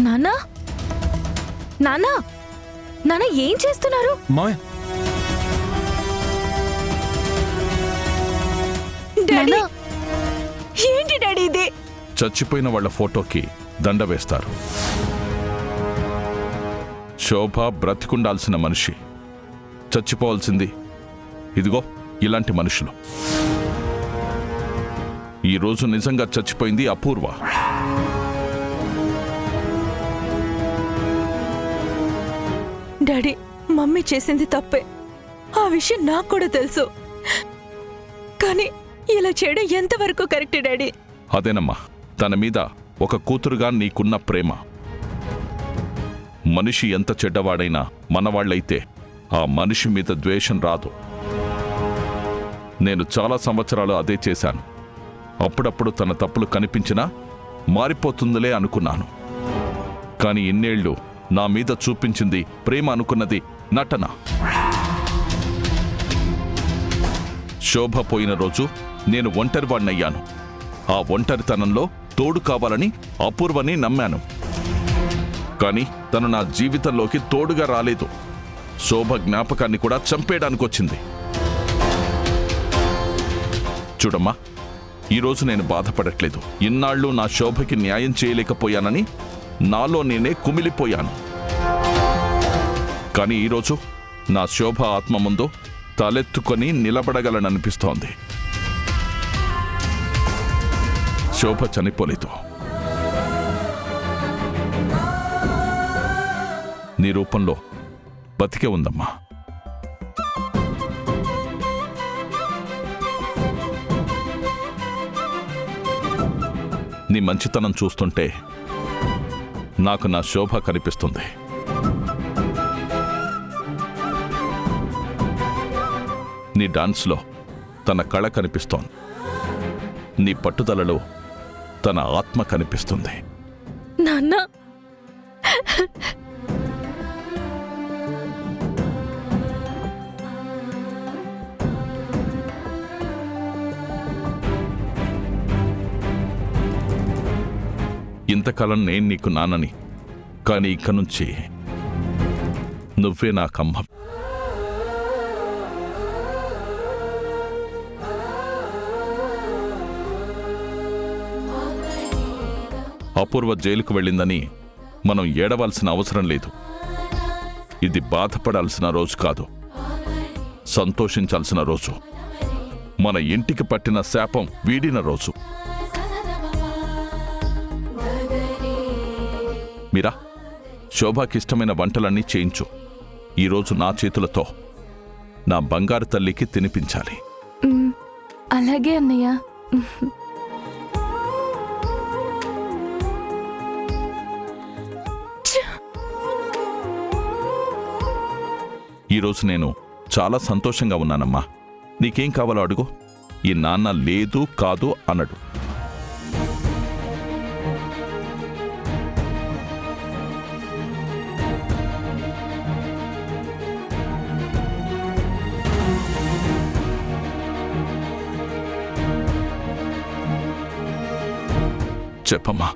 నాన్నా నాన్నా నాన్న ఏం చేస్తున్నారు? మావయ్య డాడీ, ఏంటి డాడీ ఇది? చచ్చిపోయిన వాళ్ల ఫోటోకి దండ వేస్తారు. శోభ బ్రతికుండాల్సిన మనిషి, చచ్చిపోవాల్సింది ఇదిగో ఇలాంటి మనుషులు. ఈరోజు నిజంగా చచ్చిపోయింది అపూర్వ. డాడీ, మమ్మీ చేసింది తప్పే. ఆ విషయం నాకు కూడా తెలుసు. కానీ ఇలా చేయడం ఎంతవరకు కరెక్ట్ డాడీ? అదేనమ్మా, తన మీద ఒక కూతురుగా నీకున్న ప్రేమ. మనిషి ఎంత చెడ్డవాడైనా మనవాళ్లైతే ఆ మనిషి మీద ద్వేషం రాదు. నేను చాలా సంవత్సరాలు అదే చేశాను. అప్పుడప్పుడు తన తప్పులు కనిపించినా మారిపోతుందిలే అనుకున్నాను. కాని ఇన్నేళ్లు నా మీద చూపించింది ప్రేమ అనుకున్నది నటన. శోభ పోయిన రోజు నేను ఒంటరివాణ్ణయ్యాను. ఆ ఒంటరితనంలో తోడు కావాలని అపూర్వని నమ్మాను. కాని తను నా జీవితంలోకి తోడుగా రాలేదు. శోభ జ్ఞాపకాన్ని కూడా చంపేయడానికొచ్చింది. చూడమ్మా, ఈరోజు నేను బాధపడట్లేదు. ఇన్నాళ్ళు నా శోభకి న్యాయం చేయలేకపోయానని నాలో నేనే కుమిలిపోయాను. కానీ ఈరోజు నా శోభ ఆత్మ ముందు తలెత్తుకొని నిలబడగలననిపిస్తోంది. శోభ చనిపోలేదు. నీ రూపంలో బతికే ఉందమ్మా. నీ మంచితనం చూస్తుంటే నాకు నా శోభ కనిపిస్తుంది. నీ డాన్స్లో తన కళ కనిపిస్తోంది. నీ పట్టుదలలో తన ఆత్మ కనిపిస్తుంది. నాన్న, ఇంతకాలం నేను నీకు నాన్నని, కానీ ఇక నుంచి నువ్వే నాకమ్మ. అపూర్వ జైలుకు వెళ్ళిందని మనం ఏడవలసిన అవసరం లేదు. ఇది బాధపడాల్సిన రోజు కాదు, సంతోషించాల్సిన రోజు. మన ఇంటికి పట్టిన శాపం వీడిన రోజు. మీరా, శోభాకిష్టమైన వంటలన్నీ చేయించు. ఈరోజు నా చేతులతో నా బంగారు తల్లికి తినిపించాలి. అలాగే అన్నయ్య. ఈరోజు నేను చాలా సంతోషంగా ఉన్నానమ్మా. నీకేం కావాలో అడుగు. ఈ నాన్న లేదు కాదు అనడు. చెప్పమ్మా.